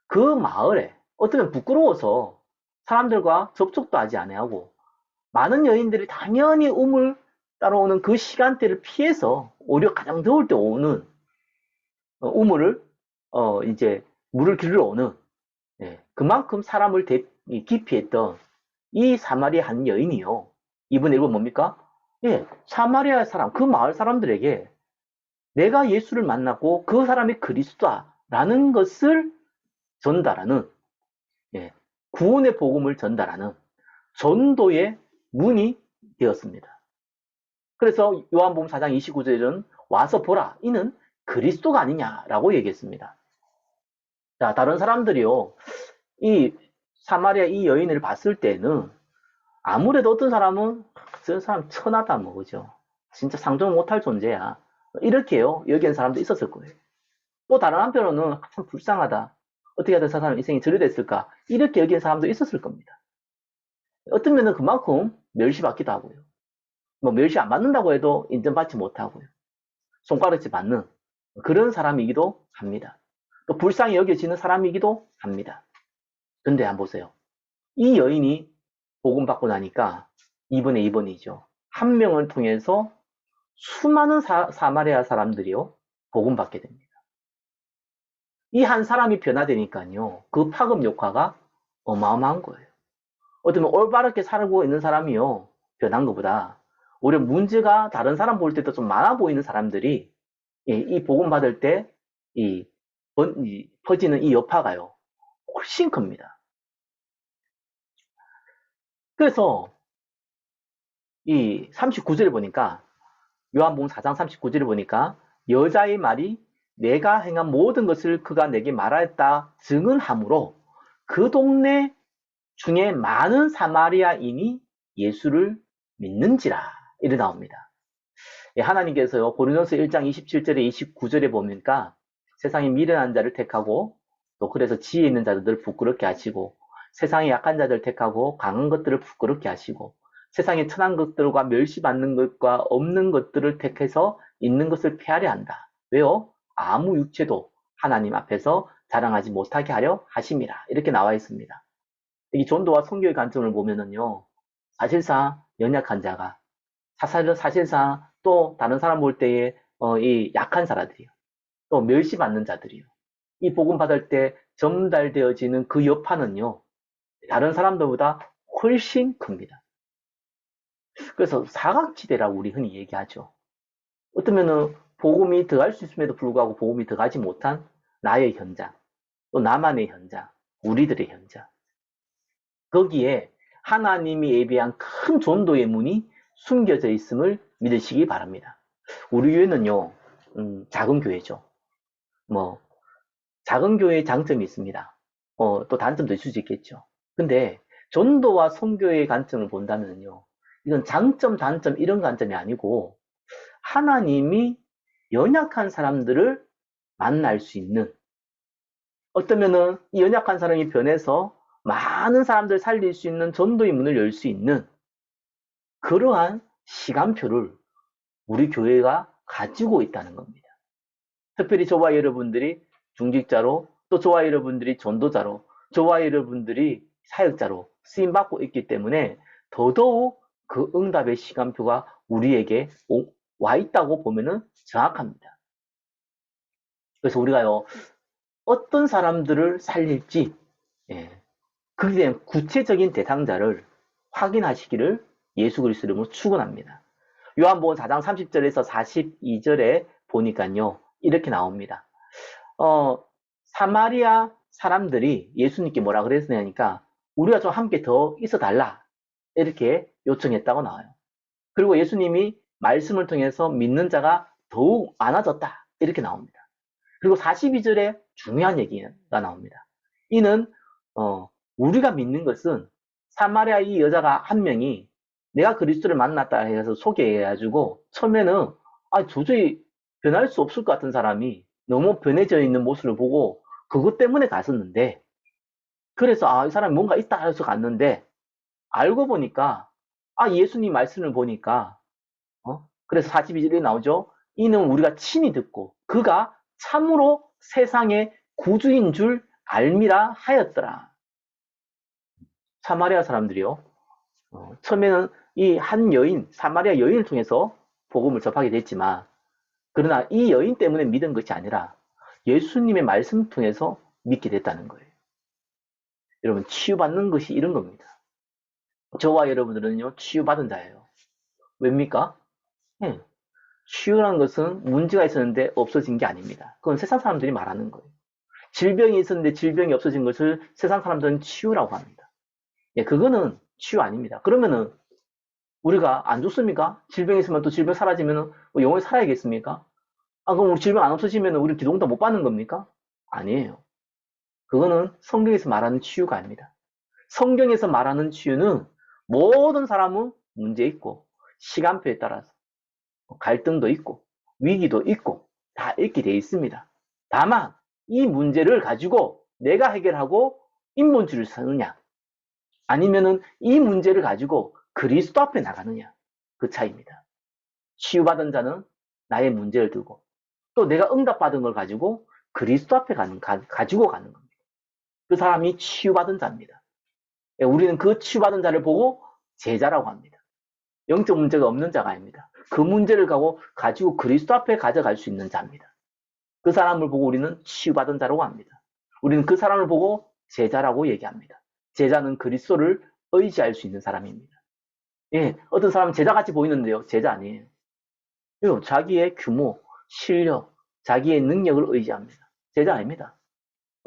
그 마을에 어쩌면 부끄러워서 사람들과 접촉도 하지 아니하고 많은 여인들이 당연히 우물 따라오는 그 시간대를 피해서 오히려 가장 더울 때 오는 우물을 이제 물을 길러 오는 그만큼 사람을 기피했던 이 사마리아 한 여인이요. 이번 1번 뭡니까? 예, 사마리아 사람, 그 마을 사람들에게 내가 예수를 만나고 그 사람이 그리스도다라는 것을 전달하는 예, 구원의 복음을 전달하는 전도의 문이 되었습니다. 그래서 요한복음 4장 29절은 와서 보라, 이는 그리스도가 아니냐라고 얘기했습니다. 자, 다른 사람들이요, 이 사마리아 이 여인을 봤을 때는 아무래도 어떤 사람은 저 사람 천하다 뭐 그죠? 진짜 상종 못할 존재야. 이렇게요 여기는 사람도 있었을 거예요. 또 다른 한편으로는 참 불쌍하다. 어떻게 해야 저 사람 인생이 저리 됐을까? 이렇게 여기는 사람도 있었을 겁니다. 어떤 면은 그만큼 멸시받기도 하고요. 뭐 멸시 안 받는다고 해도 인정받지 못하고요. 손가락질 받는 그런 사람이기도 합니다. 또 불쌍히 여겨지는 사람이기도 합니다. 근데 한번 보세요. 이 여인이 복음 받고 나니까 2분의 2번이죠. 한 명을 통해서 수많은 사마리아 사람들이요 복음 받게 됩니다. 이 한 사람이 변화되니까요 그 파급 효과가 어마어마한 거예요. 어쩌면 올바르게 살고 있는 사람이요 변한 것보다 오히려 문제가 다른 사람 볼 때도 좀 많아 보이는 사람들이 이 복음 받을 때 이 퍼지는 이 여파가요 훨씬 큽니다. 그래서 이 39절을 보니까 요한복음 4장 39절을 보니까 여자의 말이 내가 행한 모든 것을 그가 내게 말하였다 증언하므로 그 동네 중에 많은 사마리아인이 예수를 믿는지라 이래 나옵니다. 하나님께서요 고린도서 1장 27절에 29절에 보니까 세상에 미련한 자를 택하고 또 그래서 지혜 있는 자들을 부끄럽게 하시고 세상에 약한 자들을 택하고 강한 것들을 부끄럽게 하시고 세상에 천한 것들과 멸시받는 것과 없는 것들을 택해서 있는 것을 폐하려 한다. 왜요? 아무 육체도 하나님 앞에서 자랑하지 못하게 하려 하심이라 이렇게 나와 있습니다. 이 전도와 선교의 관점을 보면은요 사실상 연약한 자가 사실상 또 다른 사람 볼 때에 이 약한 사람들이요 또 멸시받는 자들이요 이 복음 받을 때 전달되어지는 그 여파는요 다른 사람들보다 훨씬 큽니다. 그래서 사각지대라고 우리 흔히 얘기하죠. 어쩌면은 복음이 더할 수 있음에도 불구하고 복음이 더가지 못한 나의 현장, 또 나만의 현장, 우리들의 현장. 거기에 하나님이 예비한 큰 전도의 문이 숨겨져 있음을 믿으시기 바랍니다. 우리 교회는요, 작은 교회죠. 뭐, 작은 교회의 장점이 있습니다. 또 단점도 있을 수 있겠죠. 근데 전도와 선교의 관점을 본다면요, 이건 장점, 단점 이런 관점이 아니고 하나님이 연약한 사람들을 만날 수 있는 어쩌면은 이 연약한 사람이 변해서 많은 사람들 살릴 수 있는 전도의 문을 열 수 있는 그러한 시간표를 우리 교회가 가지고 있다는 겁니다. 특별히 저와 여러분들이 중직자로 또 저와 여러분들이 전도자로 저와 여러분들이 사역자로 쓰임받고 있기 때문에 더더욱 그 응답의 시간표가 우리에게 와 있다고 보면은 정확합니다. 그래서 우리가요 어떤 사람들을 살릴지 그에 대한 구체적인 대상자를 확인하시기를 예수 그리스도 이름으로 축원합니다. 요한복음 4장 30절에서 42절에 보니까요 이렇게 나옵니다. 사마리아 사람들이 예수님께 뭐라 그랬느냐니까 우리가 좀 함께 더 있어 달라 이렇게 요청했다고 나와요. 그리고 예수님이 말씀을 통해서 믿는 자가 더욱 많아졌다 이렇게 나옵니다. 그리고 42절에 중요한 얘기가 나옵니다. 이는 우리가 믿는 것은 사마리아 이 여자가 한 명이 내가 그리스도를 만났다 해서 소개해가지고 처음에는 도저히 변할 수 없을 것 같은 사람이 너무 변해져 있는 모습을 보고 그것 때문에 갔었는데 그래서 이 사람이 뭔가 있다 해서 갔는데 알고 보니까 예수님 말씀을 보니까 그래서 42절에 나오죠. 이는 우리가 친히 듣고 그가 참으로 세상의 구주인 줄 알미라 하였더라. 사마리아 사람들이요. 처음에는 이 한 여인, 사마리아 여인을 통해서 복음을 접하게 됐지만 그러나 이 여인 때문에 믿은 것이 아니라 예수님의 말씀 통해서 믿게 됐다는 거예요. 여러분 치유받는 것이 이런 겁니다. 저와 여러분들은요 치유받은 자예요. 왜입니까? 네. 치유라는 것은 문제가 있었는데 없어진 게 아닙니다. 그건 세상 사람들이 말하는 거예요. 질병이 있었는데 질병이 없어진 것을 세상 사람들은 치유라고 합니다. 그거는 치유 아닙니다. 그러면은 우리가 안 죽습니까? 질병 있으면 또 질병 사라지면 뭐 영원히 살아야겠습니까? 아, 그럼 우리 질병 안 없어지면 우리 기도응답 못 받는 겁니까? 아니에요. 그거는 성경에서 말하는 치유가 아닙니다. 성경에서 말하는 치유는 모든 사람은 문제 있고, 시간표에 따라서 갈등도 있고, 위기도 있고, 다 있게 되어 있습니다. 다만, 이 문제를 가지고 내가 해결하고 인본주의를 쓰느냐, 아니면은 이 문제를 가지고 그리스도 앞에 나가느냐, 그 차이입니다. 치유받은 자는 나의 문제를 들고, 또 내가 응답받은 걸 가지고 그리스도 앞에 가지고 가는 겁니다. 그 사람이 치유받은 자입니다. 우리는 그 치유받은 자를 보고 제자라고 합니다. 영적 문제가 없는 자가 아닙니다. 그 문제를 가지고 그리스도 앞에 가져갈 수 있는 자입니다. 그 사람을 보고 우리는 치유받은 자라고 합니다. 우리는 그 사람을 보고 제자라고 얘기합니다. 제자는 그리스도를 의지할 수 있는 사람입니다. 예, 어떤 사람은 제자같이 보이는데요. 제자 아니에요. 자기의 규모, 실력, 자기의 능력을 의지합니다. 제자 아닙니다.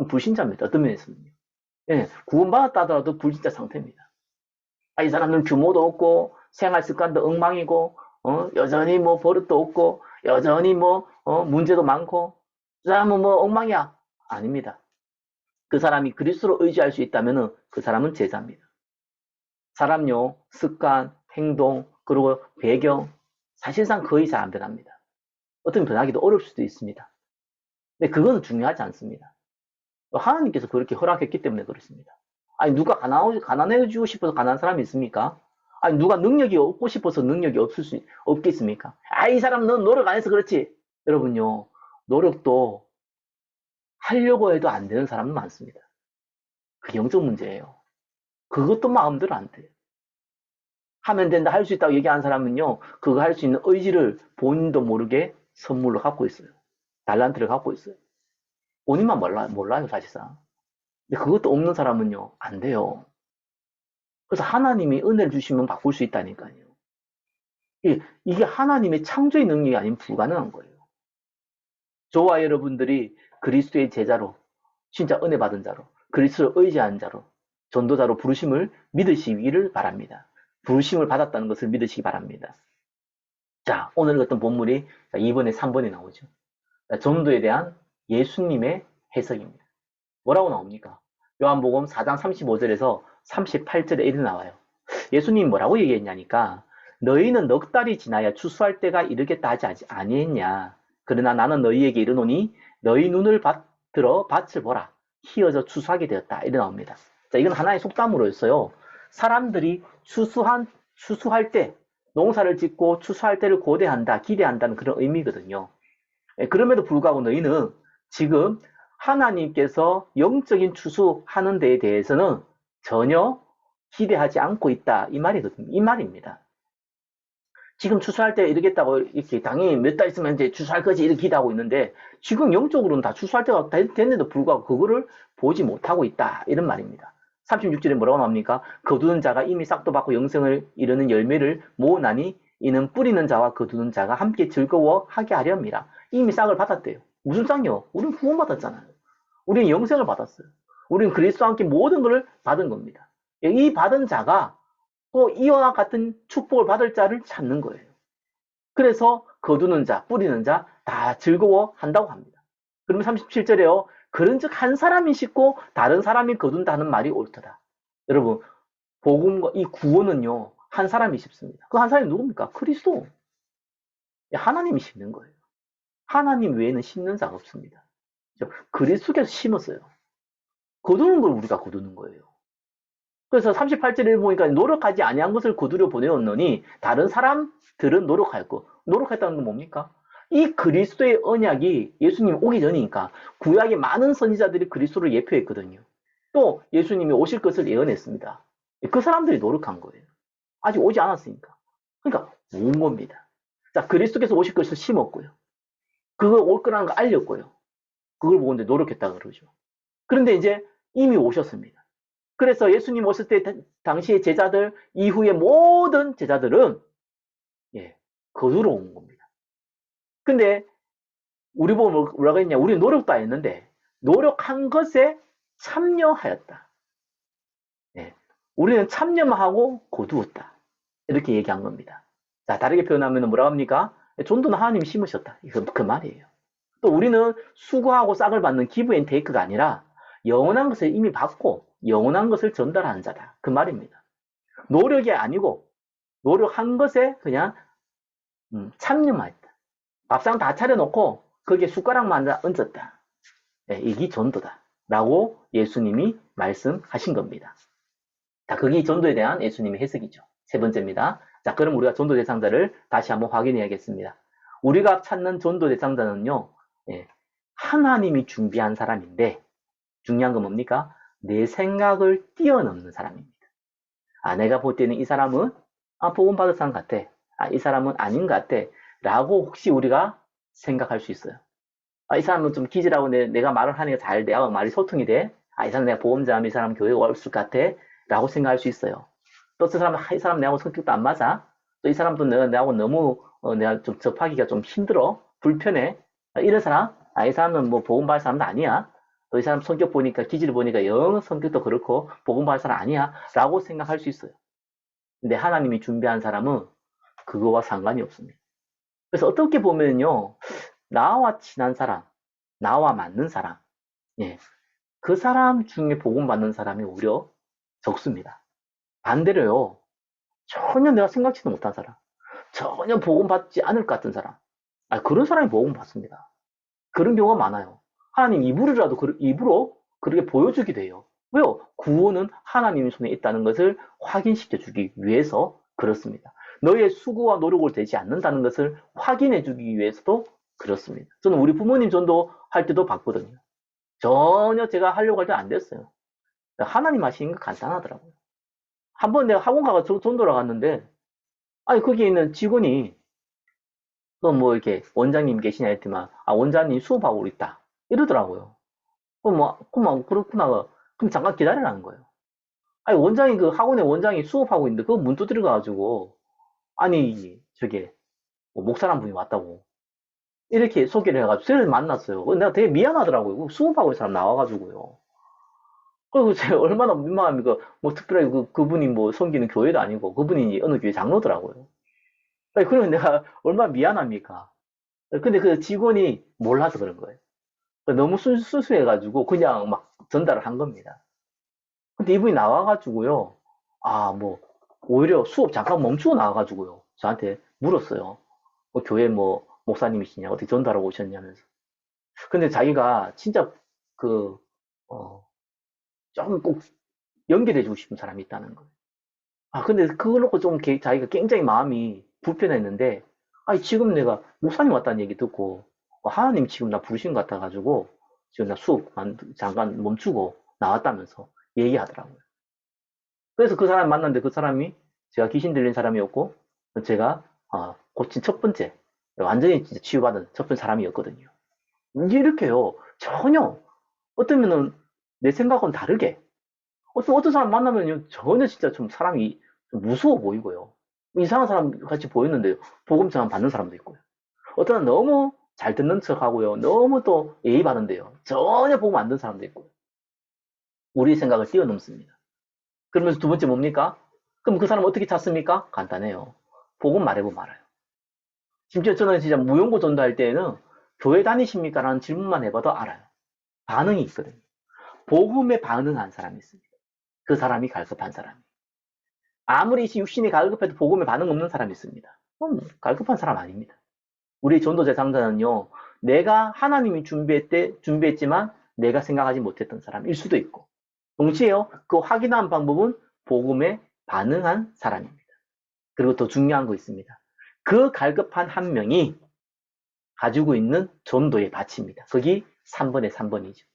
불신자입니다. 어떤 면에서는요. 예, 구원받았다 하더라도 불신자 상태입니다. 아, 이 사람은 규모도 없고, 생활 습관도 엉망이고, 여전히 뭐 버릇도 없고, 여전히 뭐, 문제도 많고, 그 사람은 뭐 엉망이야. 아닙니다. 그 사람이 그리스도로 의지할 수 있다면 그 사람은 제자입니다. 사람요, 습관, 행동, 그리고 배경, 사실상 거의 잘 안 변합니다. 어떻게 변하기도 어려울 수도 있습니다. 근데 그건 중요하지 않습니다. 하나님께서 그렇게 허락했기 때문에 그렇습니다. 아니, 누가 가난해지고 싶어서 가난한 사람이 있습니까? 아니, 누가 능력이 없고 싶어서 능력이 없겠습니까? 아, 이 사람 넌 노력 안 해서 그렇지. 여러분요, 노력도 하려고 해도 안 되는 사람은 많습니다. 그게 영적 문제예요. 그것도 마음대로 안 돼요. 하면 된다, 할 수 있다고 얘기하는 사람은요, 그거 할 수 있는 의지를 본인도 모르게 선물로 갖고 있어요. 달란트를 갖고 있어요. 본인만 몰라요, 사실상. 근데 그것도 없는 사람은요, 안 돼요. 그래서 하나님이 은혜를 주시면 바꿀 수 있다니까요. 이게 하나님의 창조의 능력이 아니면 불가능한 거예요. 저와 여러분들이 그리스도의 제자로, 진짜 은혜 받은 자로, 그리스도를 의지하는 자로, 전도자로 부르심을 믿으시기를 바랍니다. 부르심을 받았다는 것을 믿으시기 바랍니다. 자, 오늘 어떤 본문이 2번에 3번에 나오죠. 전도에 대한 예수님의 해석입니다. 뭐라고 나옵니까? 요한복음 4장 35절에서 38절에 이렇게 나와요. 예수님이 뭐라고 얘기했냐니까 너희는 넉 달이 지나야 추수할 때가 이르겠다 하지 아니했냐. 그러나 나는 너희에게 이르노니 너희 눈을 들어 밭을 보라. 희어져 추수하게 되었다. 이렇게 나옵니다. 자, 이건 하나의 속담으로였어요. 사람들이 추수할 때, 농사를 짓고 추수할 때를 고대한다, 기대한다는 그런 의미거든요. 그럼에도 불구하고 너희는 지금 하나님께서 영적인 추수하는 데에 대해서는 전혀 기대하지 않고 있다. 이 말이거든요. 이 말입니다. 지금 추수할 때 이르겠다고 이렇게 당연히 몇 달 있으면 이제 추수할 거지 이렇게 기대하고 있는데 지금 영적으로는 다 추수할 때가 됐는데도 불구하고 그거를 보지 못하고 있다. 이런 말입니다. 36절에 뭐라고 나옵니까? 거두는 자가 이미 싹도 받고 영생을 이루는 열매를 모으나니 이는 뿌리는 자와 거두는 자가 함께 즐거워하게 하렵니다. 이미 싹을 받았대요. 무슨 싹이요? 우리는 구원받았잖아요. 우리는 영생을 받았어요. 우리는 그리스도와 함께 모든 것을 받은 겁니다. 이 받은 자가 또 이와 같은 축복을 받을 자를 찾는 거예요. 그래서 거두는 자, 뿌리는 자 다 즐거워한다고 합니다. 그러면 37절에요. 그런즉 한 사람이 싣고 다른 사람이 거둔다는 말이 옳도다. 여러분, 복음과 이 구원은요. 한 사람이 싣습니다. 그 한 사람이 누굽니까? 그리스도. 하나님이 싣는 거예요. 하나님 외에는 싣는 자가 없습니다. 그리스도께서 심었어요. 거두는 걸 우리가 거두는 거예요. 그래서 38절에 보니까 노력하지 아니한 것을 거두려 보내었노니 다른 사람들은 노력하였고 노력했다는 건 뭡니까? 이 그리스도의 언약이 예수님 오기 전이니까 구약의 많은 선지자들이 그리스도를 예표했거든요. 또 예수님이 오실 것을 예언했습니다. 그 사람들이 노력한 거예요. 아직 오지 않았으니까. 그러니까 온 겁니다. 자, 그리스도께서 오실 것을 심었고요. 그거 올 거라는 거 알렸고요. 그걸 보고 이제 노력했다 그러죠. 그런데 이제 이미 오셨습니다. 그래서 예수님 오실 때 당시의 제자들 이후의 모든 제자들은 거두러 온 겁니다. 근데 우리 보면 뭐라고 했냐? 우리는 노력도 안 했는데 노력한 것에 참여하였다. 우리는 참여만 하고 거두었다. 이렇게 얘기한 겁니다. 자, 다르게 표현하면 뭐라고 합니까? 전도는 하나님이 심으셨다. 이거 그 말이에요. 또 우리는 수고하고 싹을 받는 기브 앤 테이크가 아니라 영원한 것을 이미 받고 영원한 것을 전달하는 자다. 그 말입니다. 노력이 아니고 노력한 것에 그냥 참여만 했다. 밥상 다 차려놓고 거기에 숟가락만 얹었다. 네, 이게 전도다. 라고 예수님이 말씀하신 겁니다. 자, 그게 전도에 대한 예수님의 해석이죠. 세 번째입니다. 자, 그럼 우리가 전도 대상자를 다시 한번 확인해야겠습니다. 우리가 찾는 전도 대상자는요, 예, 하나님이 준비한 사람인데, 중요한 건 뭡니까? 내 생각을 뛰어넘는 사람입니다. 아, 내가 볼 때는 이 사람은, 복음 받을 사람 같아. 아, 이 사람은 아닌 것 같아. 라고 혹시 우리가 생각할 수 있어요. 아, 이 사람은 좀 기질하고 내가 말을 하는 게 잘 돼. 말이 소통이 돼. 아, 이 사람 내가 보험자면 이 사람 교회에 올수 같아. 라고 생각할 수 있어요. 또 이 사람 내하고 성격도 안 맞아. 또 이 사람도 내하고 너무, 내가 좀 접하기가 좀 힘들어. 불편해. 아, 이런 사람? 아, 이 사람은 뭐 복음받을 사람도 아니야. 또 이 사람 성격 보니까, 기질 보니까 영 성격도 그렇고, 복음받을 사람 아니야. 라고 생각할 수 있어요. 근데 하나님이 준비한 사람은 그거와 상관이 없습니다. 그래서 어떻게 보면요, 나와 친한 사람, 나와 맞는 사람, 예, 그 사람 중에 복음 받는 사람이 오히려 적습니다. 반대로요, 전혀 내가 생각지도 못한 사람, 전혀 복음 받지 않을 것 같은 사람, 그런 사람이 복음 받습니다. 그런 경우가 많아요. 하나님 입으로 그렇게 보여주기도 해요. 왜요? 구원은 하나님의 손에 있다는 것을 확인시켜주기 위해서 그렇습니다. 너의 수고와 노력을 되지 않는다는 것을 확인해주기 위해서도 그렇습니다. 저는 우리 부모님 전도 할 때도 봤거든요. 전혀 제가 하려고 할 때 안 됐어요. 하나님 하시는 거 간단하더라고요. 한번 내가 학원 가서 전도를 갔는데, 아니, 거기에 있는 직원이, 뭐, 이렇게, 원장님 계시냐 했더만, 원장님 수업하고 있다. 이러더라고요. 그렇구나. 그럼 잠깐 기다리라는 거예요. 아니, 학원의 원장이 수업하고 있는데, 그거 문 두드려가지고, 아니, 저게, 뭐 목사란 분이 왔다고. 이렇게 소개를 해가지고, 저를 만났어요. 내가 되게 미안하더라고요. 수업하고 있는 사람 나와가지고요. 그리고 제가 얼마나 민망합니까? 뭐, 특별하게 그분이 뭐, 섬기는 교회도 아니고, 그분이 어느 교회 장로더라고요. 아니, 그러면 내가 얼마나 미안합니까? 근데 그 직원이 몰라서 그런 거예요. 너무 수수해가지고, 그냥 막 전달을 한 겁니다. 근데 이분이 나와가지고요. 뭐, 오히려 수업 잠깐 멈추고 나와가지고요. 저한테 물었어요. 교회 뭐, 목사님이시냐? 어떻게 전달하고 오셨냐면서. 근데 자기가 진짜 그, 어, 조금 꼭 연결해주고 싶은 사람이 있다는 거예요. 근데 그걸 놓고 좀 자기가 굉장히 마음이 불편했는데, 지금 내가 목사님 왔다는 얘기 듣고, 하나님 지금 나 부르신 것 같아가지고, 지금 나 수업 잠깐 멈추고 나왔다면서 얘기하더라고요. 그래서 그 사람 만났는데 그 사람이 제가 귀신 들린 사람이었고, 제가 고친 첫 번째, 완전히 진짜 치유받은 첫 번째 사람이었거든요. 이렇게요, 전혀, 어떠면은 내 생각은 다르게, 어떤 사람 만나면요, 전혀 진짜 좀 사람이 좀 무서워 보이고요. 이상한 사람 같이 보였는데, 보금처럼 받는 사람도 있고요. 어떤 사람 너무 잘 듣는 척 하고요. 너무 또 예의 바른데요. 전혀 보면 안 되는 사람도 있고요. 우리 생각을 뛰어넘습니다. 그러면서 두 번째 뭡니까? 그럼 그 사람 어떻게 찾습니까? 간단해요. 복음 말해보면 알아요. 심지어 저는 진짜 무용고 전도할 때에는 교회 다니십니까? 라는 질문만 해봐도 알아요. 반응이 있거든요. 복음에 반응한 사람이 있습니다. 그 사람이 갈급한 사람이. 아무리 육신이 갈급해도 복음에 반응 없는 사람이 있습니다. 그럼 갈급한 사람 아닙니다. 우리 전도 대상자는요, 내가 하나님이 준비했지만 내가 생각하지 못했던 사람일 수도 있고, 동시에요, 그 확인한 방법은 복음에 반응한 사람입니다. 그리고 더 중요한 거 있습니다. 그 갈급한 한 명이 가지고 있는 전도의 가치입니다. 거기 3번의 3번이죠.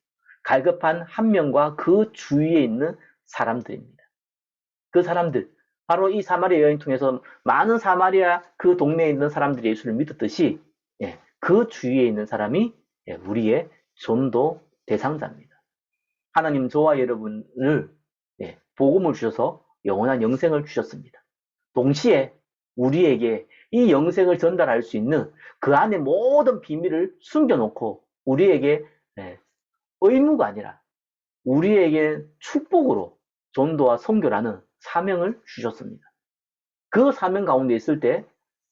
갈급한 한 명과 그 주위에 있는 사람들입니다. 그 사람들, 바로 이 사마리아 여인 통해서 많은 사마리아 그 동네에 있는 사람들이 예수를 믿었듯이 그 주위에 있는 사람이 우리의 전도 대상자입니다. 하나님 저와 여러분을 복음을 주셔서 영원한 영생을 주셨습니다. 동시에 우리에게 이 영생을 전달할 수 있는 그 안에 모든 비밀을 숨겨놓고 우리에게 의무가 아니라 우리에게 축복으로 전도와 선교라는 사명을 주셨습니다. 그 사명 가운데 있을 때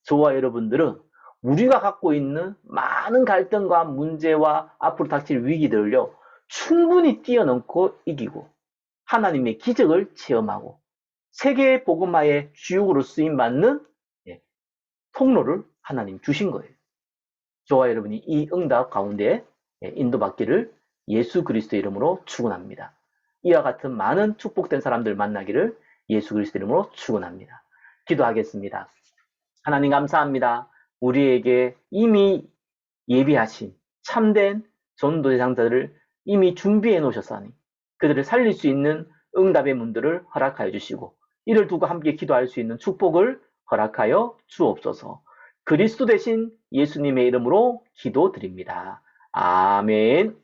저와 여러분들은 우리가 갖고 있는 많은 갈등과 문제와 앞으로 닥칠 위기들을요, 충분히 뛰어넘고 이기고 하나님의 기적을 체험하고 세계 복음화의 주역으로 쓰임받는 통로를 하나님 주신 거예요. 저와 여러분이 이 응답 가운데 인도받기를 예수 그리스도 이름으로 축원합니다. 이와 같은 많은 축복된 사람들 만나기를 예수 그리스도 이름으로 축원합니다. 기도하겠습니다. 하나님 감사합니다. 우리에게 이미 예비하신 참된 전도 대상자들을 이미 준비해 놓으셨사니 그들을 살릴 수 있는 응답의 문들을 허락하여 주시고 이를 두고 함께 기도할 수 있는 축복을 허락하여 주옵소서. 그리스도 대신 예수님의 이름으로 기도드립니다. 아멘.